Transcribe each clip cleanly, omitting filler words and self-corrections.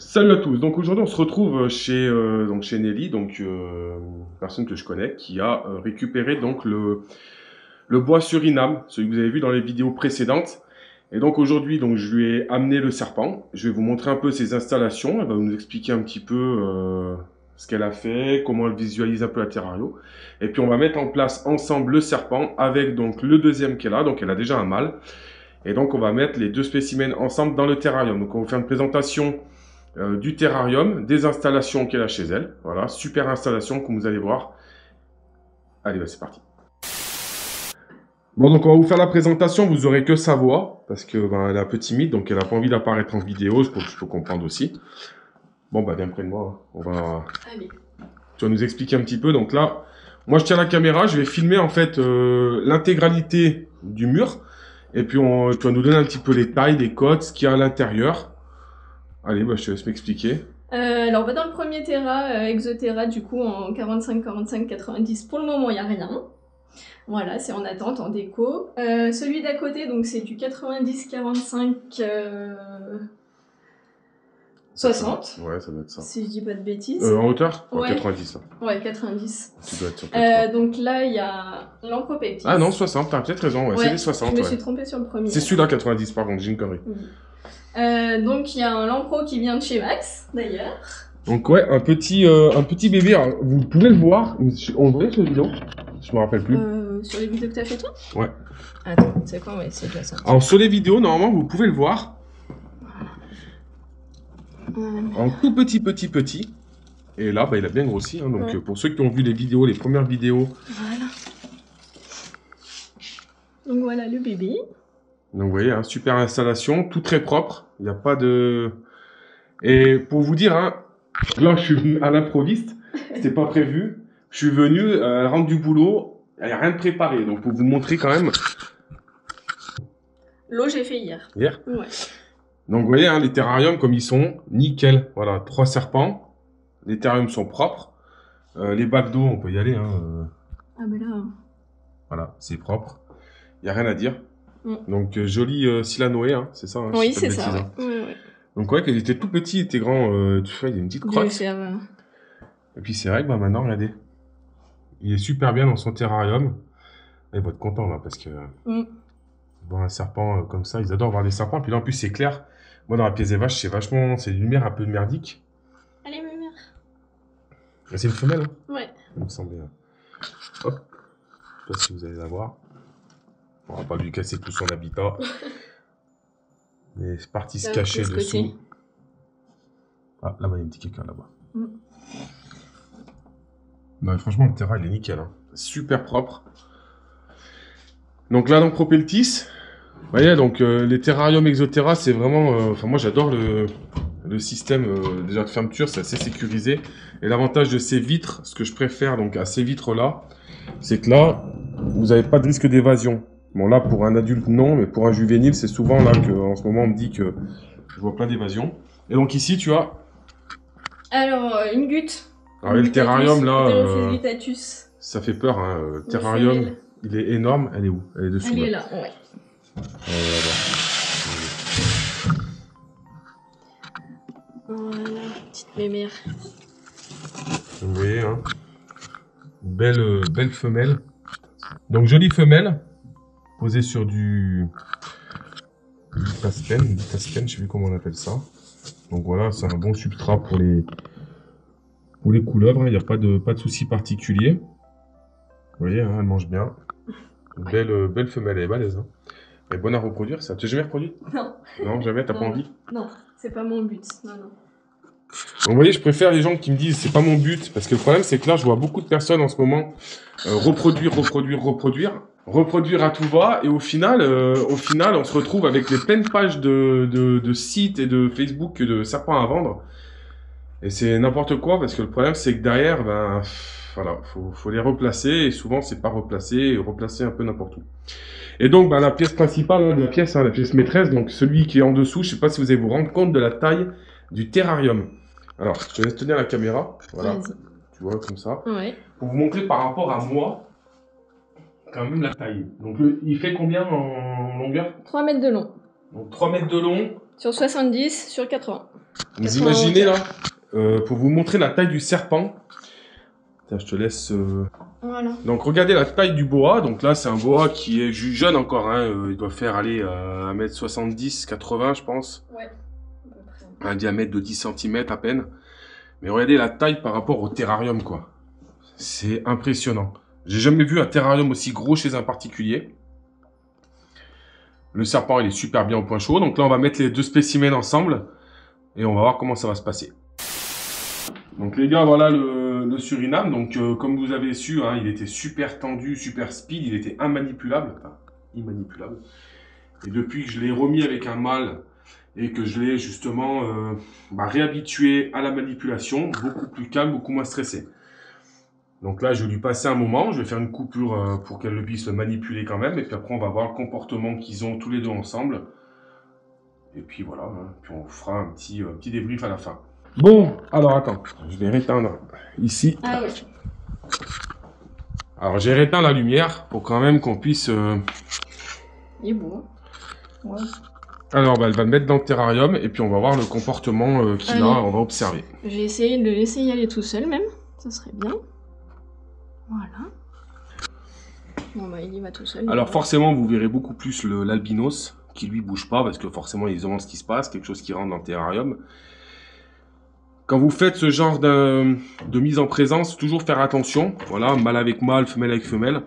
Salut à tous, donc aujourd'hui on se retrouve chez Nelly, une personne que je connais, qui a récupéré donc le bois Suriname, celui que vous avez vu dans les vidéos précédentes. Et donc aujourd'hui je lui ai amené le serpent, je vais vous montrer un peu ses installations, elle va nous expliquer un petit peu ce qu'elle a fait, comment elle visualise un peu la terrario. Et puis on va mettre en place ensemble le serpent avec donc le deuxième qu'elle a, donc elle a déjà un mâle. Et donc on va mettre les deux spécimens ensemble dans le terrarium. Donc on va faire une présentation du terrarium, des installations qu'elle a chez elle. Voilà, super installation comme vous allez voir. Allez, bah, c'est parti. Bon, donc on va vous faire la présentation, vous aurez que sa voix, parce que elle est un peu timide, donc elle n'a pas envie d'apparaître en vidéo, je peux comprendre aussi. Bon, bah viens près de moi, on va... Allez. Tu vas nous expliquer un petit peu. Donc là, moi je tiens la caméra, je vais filmer en fait l'intégralité du mur, et puis tu vas nous donner un petit peu les tailles, les codes, ce qu'il y a à l'intérieur. Allez, bah, je te laisse m'expliquer. Alors, dans le premier Terra, Exoterra, du coup, en 45, 45, 90, pour le moment, il n'y a rien. Voilà, c'est en attente, en déco. Celui d'à côté, donc c'est du 90, 45, 60. Ouais, ça doit être ça. Si je dis pas de bêtises. En hauteur Ouais. 90. Hein. Ouais, 90. Tu dois être sur 80. Donc là, il y a l'Ampropectis. Ah non, 60, t'as peut-être raison, ouais, c'est les 60. Je me suis trompée sur le premier. C'est celui-là 90, par contre, j'ai une connerie. Donc il y a un Lampro qui vient de chez Max, d'ailleurs. Donc ouais, un petit bébé, alors, vous pouvez le voir, on voit sur la vidéo, je me rappelle plus. Sur les vidéos que t'as fait toi? Ouais. Attends, c'est quoi, on va essayer de la sortir. Alors sur les vidéos, normalement, vous pouvez le voir. En tout petit. Et là, il a bien grossi, hein, donc pour ceux qui ont vu les vidéos, les premières vidéos. Voilà. Donc voilà le bébé. Donc vous voyez, hein, super installation, tout très propre, il n'y a pas de... Et pour vous dire, hein, là je suis venu à l'improviste, c'était pas prévu, je suis venu, elle rentre du boulot, il n'y a rien de préparé, donc pour vous montrer quand même... L'eau j'ai fait hier. Hier? Ouais. Donc vous voyez, hein, les terrariums comme ils sont, nickel, voilà, 3 serpents, les terrariums sont propres, les bacs d'eau, on peut y aller, hein, Ah ben là... Voilà, c'est propre, il n'y a rien à dire. Donc joli Silanoé, hein, c'est ça hein, oui, c'est ça. Hein. Ouais. Donc ouais, qu'il était tout petit, il était grand, tu vois, il a une petite crotte. Et puis c'est vrai que maintenant, regardez, il est super bien dans son terrarium. Il va être content là, parce que voir un serpent comme ça, ils adorent voir les serpents. Puis là en plus c'est clair, moi dans la pièce des vaches, c'est une lumière un peu merdique. Allez ma mère. C'est une femelle, hein? Ouais. Il me semblait. Hop, je sais pas si vous allez la voir. On va pas lui casser tout son habitat. Mais c'est parti se cacher dessous. Ah, là-bas, il y a un petit caca là-bas. Non, franchement, le terrain, il est nickel. Hein. Super propre. Donc là, dans Propeltis, vous voyez, donc les terrariums Exoterra, c'est vraiment... Enfin, moi, j'adore le système déjà de fermeture, c'est assez sécurisé. Et l'avantage de ces vitres, ce que je préfère donc à ces vitres-là, c'est que là, vous n'avez pas de risque d'évasion. Bon là pour un adulte non, mais pour un juvénile c'est souvent là que en ce moment on me dit que je vois plein d'évasions. Et donc ici tu as... Alors une gute. Alors le terrarium là, ça fait peur hein. Le terrarium il est énorme, elle est où? Elle est dessous. Elle est là, ouais. Voilà, petite mémère. Vous voyez hein, belle femelle. Donc jolie femelle. Posé sur du tasken, je sais plus comment on appelle ça. Donc voilà, c'est un bon substrat pour les couleuvres, il n'y a pas de souci particulier. Vous voyez, hein, elle mange bien. Une belle femelle, elle est balèze. Hein. Elle est bonne à reproduire, ça. Tu n'as jamais reproduit? Non. Non, jamais, t'as pas envie? Non, c'est pas mon but. Non. Donc vous voyez, je préfère les gens qui me disent c'est pas mon but, parce que le problème c'est que là je vois beaucoup de personnes en ce moment reproduire à tout va, et au final on se retrouve avec des pleines pages de sites et de Facebook de serpents à vendre, et c'est n'importe quoi, parce que le problème c'est que derrière, voilà, faut les replacer, et souvent c'est pas replacé un peu n'importe où. Et donc la pièce principale de la pièce, hein, la pièce maîtresse, donc celui qui est en dessous, je sais pas si vous allez vous rendre compte de la taille du terrarium. Alors, je te laisse tenir la caméra, voilà, tu vois, comme ça, pour vous montrer par rapport à moi, quand même la taille. Donc, il fait combien en longueur? 3 mètres de long. Donc, 3 mètres de long, Sur 70, sur 80. Vous imaginez là, pour vous montrer la taille du serpent. Tiens, je te laisse... Voilà. Donc regardez la taille du boa. Donc là, c'est un boa qui est jeune encore. Hein. Il doit faire aller 1m70, 80 je pense. Ouais. Un diamètre de 10 cm à peine. Mais regardez la taille par rapport au terrarium, quoi. C'est impressionnant. J'ai jamais vu un terrarium aussi gros chez un particulier. Le serpent, il est super bien au point chaud. Donc là, on va mettre les deux spécimens ensemble. Et on va voir comment ça va se passer. Donc les gars, voilà le Suriname. Donc comme vous avez su, hein, il était super tendu, super speed. Il était immanipulable. Enfin, immanipulable. Et depuis que je l'ai remis avec un mâle... et que je l'ai justement réhabitué à la manipulation, beaucoup plus calme, beaucoup moins stressé. Donc là, je vais lui passer un moment, je vais faire une coupure pour qu'elle puisse le manipuler quand même, et puis après on va voir le comportement qu'ils ont tous les deux ensemble. Et puis voilà, hein, puis on fera un petit débrief à la fin. Bon, alors attends, je vais réteindre ici. Ah oui. Alors j'ai réteint la lumière pour quand même qu'on puisse... Il est beau. Ouais. Alors, elle va le mettre dans le terrarium et puis on va voir le comportement qu'il a, on va observer. J'ai essayé de le laisser y aller tout seul même, ça serait bien. Voilà. Bon bah il y va tout seul. Alors forcément, vous verrez beaucoup plus l'albinos qui lui bouge pas parce que forcément il demande ce qui se passe, quelque chose qui rentre dans le terrarium. Quand vous faites ce genre de mise en présence, toujours faire attention. Voilà, mâle avec mâle, femelle avec femelle.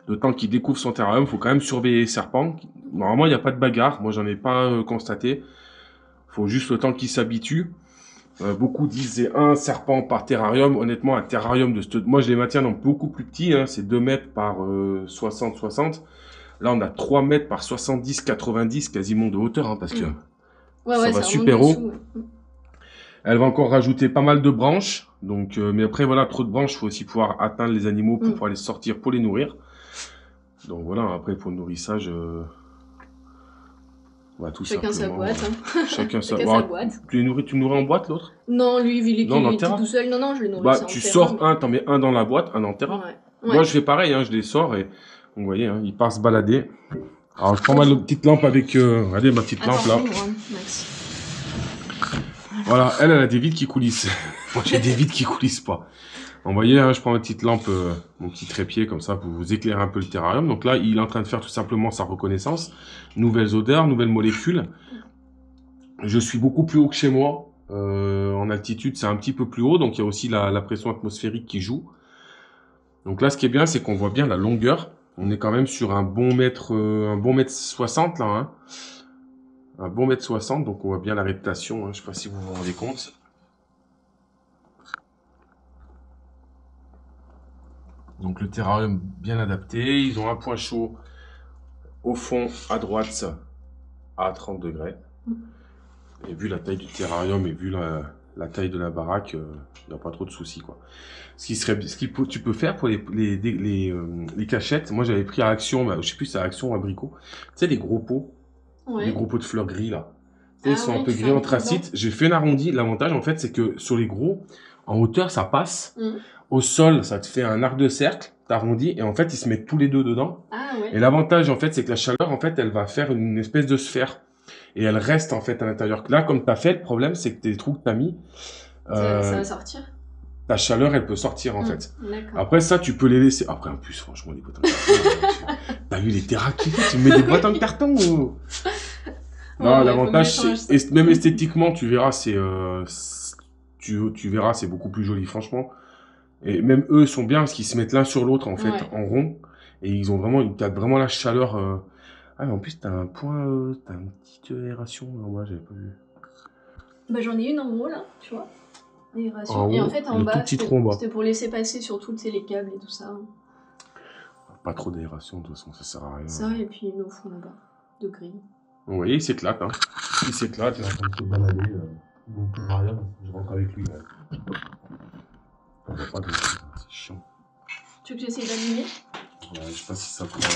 Le temps qu'il découvre son terrarium, il faut quand même surveiller les serpents. Normalement, il n'y a pas de bagarre. Moi, j'en ai pas constaté. Il faut juste le temps qu'il s'habitue. Beaucoup disent c'est un serpent par terrarium. Honnêtement, un terrarium de ce... Moi, je les maintiens donc beaucoup plus petits. Hein. C'est 2 mètres par 60-60. Là, on a 3 mètres par 70-90 quasiment de hauteur. Hein, parce que ça va super haut. Dessous, ouais. Elle va encore rajouter pas mal de branches. Donc, mais après, voilà, trop de branches, il faut aussi pouvoir atteindre les animaux pour pouvoir les sortir, pour les nourrir. Donc voilà, après pour le nourrissage, tout chacun sa boîte. Hein. Chacun sa boîte. Tu le nourris en boîte l'autre? Non, lui, il est tout seul. Non, je le nourris. Tu sors un, t'en mets un dans la boîte, un en terrain. Ouais. Moi, je fais pareil, hein, je les sors et vous voyez, hein, il part se balader. Alors, je prends ma petite lampe avec, regardez ma petite lampe là. Merci. Voilà, elle a des vides qui coulissent. Moi, j'ai des vides qui coulissent pas. Vous voyez, hein, je prends ma petite lampe, mon petit trépied, comme ça, pour vous éclairer un peu le terrarium. Donc là, il est en train de faire tout simplement sa reconnaissance. Nouvelles odeurs, nouvelles molécules. Je suis beaucoup plus haut que chez moi. En altitude, c'est un petit peu plus haut. Donc, il y a aussi la pression atmosphérique qui joue. Donc là, ce qui est bien, c'est qu'on voit bien la longueur. On est quand même sur un bon mètre 60, là. Hein. Un bon mètre 60, donc on voit bien la réputation. Hein. Je ne sais pas si vous vous rendez compte. Donc le terrarium bien adapté, ils ont un point chaud au fond à droite à 30 degrés. Et vu la taille du terrarium et vu la taille de la baraque, il n'y a pas trop de soucis, quoi. Tu peux faire pour les cachettes, moi j'avais pris à Action, je sais plus c'est à Action ou à Abricot, tu sais les gros pots, les gros pots de fleurs gris là. Ils sont un peu gris anthracite. J'ai fait un arrondi, l'avantage en fait c'est que sur les gros, en hauteur ça passe. Au sol, ça te fait un arc de cercle, t'arrondis, et en fait, ils se mettent tous les deux dedans. Ah, ouais. Et l'avantage, en fait, c'est que la chaleur, en fait, elle va faire une espèce de sphère. Et elle reste, en fait, à l'intérieur. Là, comme t'as fait, le problème, c'est que tes trous que t'as mis... ça va sortir. Ta chaleur, elle peut sortir, en fait. D'accord. Après, ça, tu peux les laisser... Après, en plus, franchement, les boîtes en carton... T'as vu les terras qu'il fait? Tu mets des boîtes en carton ou... Non, l'avantage, c'est... Même esthétiquement, tu verras, c'est... Tu verras, c'est beaucoup plus joli, franchement. Et même eux sont bien parce qu'ils se mettent l'un sur l'autre en fait en rond et ils ont vraiment la chaleur. Ah mais en plus t'as un point, t'as une petite aération. Non, moi j'avais pas vu. Bah j'en ai une en haut là, tu vois. Aération. Et en fait en bas c'était pour laisser passer sur toutes les câbles et tout ça. Pas trop d'aération de toute façon, ça sert à rien. Ça et puis au fond là-bas de gris. Vous voyez il s'éclate hein. Il s'éclate, il est en train de se balader. Donc rien, je rentre avec lui. Là. C'est chiant. Tu veux que j'essaye d'allumer? Ouais, je sais pas si ça pourra...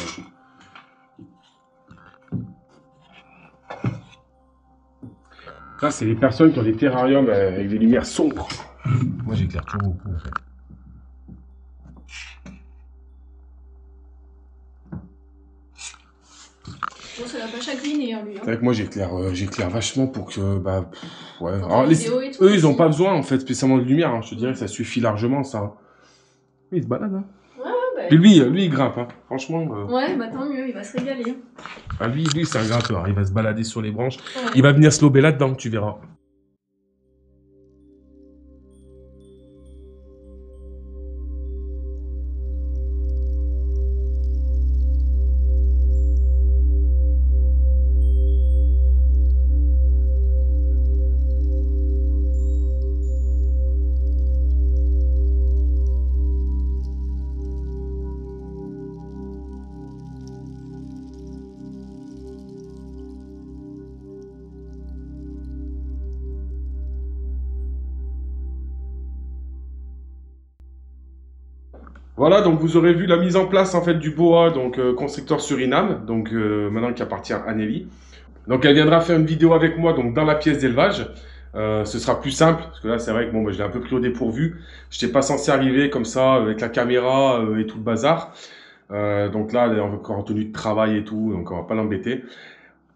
Ça, c'est les personnes qui ont des terrariums avec des lumières sombres. Moi, j'éclaire toujours beaucoup, en fait. Bon, ça va pas chaque ligne, hein, lui. Hein. C'est vrai que moi, j'éclaire vachement pour que, bah, ouais. Alors, Tout, eux, ils ont pas besoin, en fait, spécialement de lumière, hein. Je te dirais que ça suffit largement, ça. Oui, il se balade, hein. Bah, puis lui, il grimpe, hein. Franchement. Ouais, bah tant mieux, il va se régaler. Ah, lui, c'est un grimpeur, hein. Il va se balader sur les branches. Ouais. Il va venir se lober là-dedans, tu verras. Voilà, donc vous aurez vu la mise en place en fait du BOA, donc constructeur Suriname, donc maintenant qui appartient à Nelly. Donc elle viendra faire une vidéo avec moi donc dans la pièce d'élevage. Ce sera plus simple parce que là c'est vrai que bon, bah, je l'ai un peu pris au dépourvu. Je n'étais pas censé arriver comme ça avec la caméra et tout le bazar. Donc là elle est encore en tenue de travail et tout, donc on va pas l'embêter.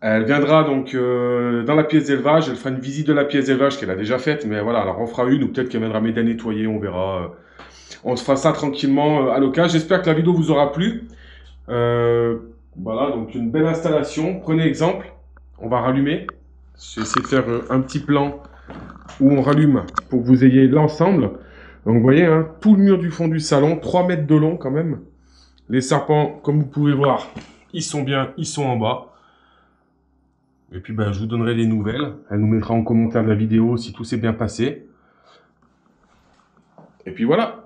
Elle viendra donc dans la pièce d'élevage. Elle fera une visite de la pièce d'élevage qu'elle a déjà faite, mais voilà, alors on fera une ou peut-être qu'elle viendra m'aider à nettoyer, on verra. On se fera ça tranquillement à l'occasion. J'espère que la vidéo vous aura plu. Voilà, donc une belle installation. Prenez exemple. On va rallumer. J'ai essayé de faire un petit plan où on rallume pour que vous ayez l'ensemble. Donc vous voyez, hein, tout le mur du fond du salon, 3 mètres de long quand même. Les serpents, comme vous pouvez voir, ils sont bien, ils sont en bas. Et puis ben, je vous donnerai les nouvelles. Elle nous mettra en commentaire de la vidéo si tout s'est bien passé. Et puis voilà.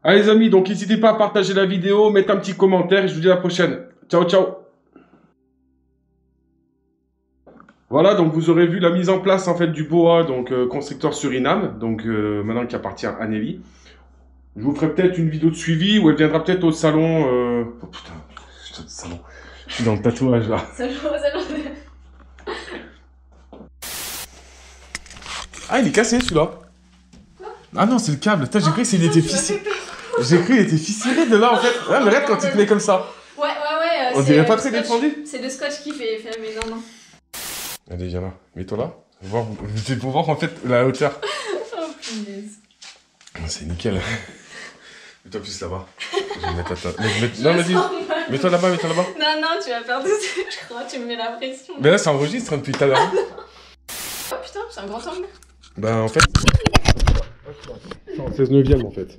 Allez les amis, donc n'hésitez pas à partager la vidéo, mettre un petit commentaire et je vous dis à la prochaine. Ciao, ciao. Voilà, donc vous aurez vu la mise en place en fait du BOA, donc constructeur Suriname, donc maintenant qui appartient à Nelly. Je vous ferai peut-être une vidéo de suivi où elle viendra peut-être au salon. Oh putain, salon. Je suis dans le tatouage là. Salon. Ah, il est cassé celui-là. Ah non, c'est le câble. J'ai cru qu'il était fissuré. J'ai cru qu'il était fissuré de là en fait. Ah, mais regarde quand tu te mets comme ça. Ouais. On dirait pas très défendu. C'est le scotch qui fait mais non. Allez, viens là. Mets-toi là. C'est pour voir en fait la hauteur. Oh punaise. C'est nickel. Mets-toi plus là-bas. Je vais mettre à ta... Non, vas-y. Mets-toi là-bas, Non, tu vas perdre, je crois, tu me mets la pression. Mais là, ça enregistre depuis tout à l'heure. Oh putain, c'est un grand angle. Ben, en fait... C'est en 16 neuvième, en fait.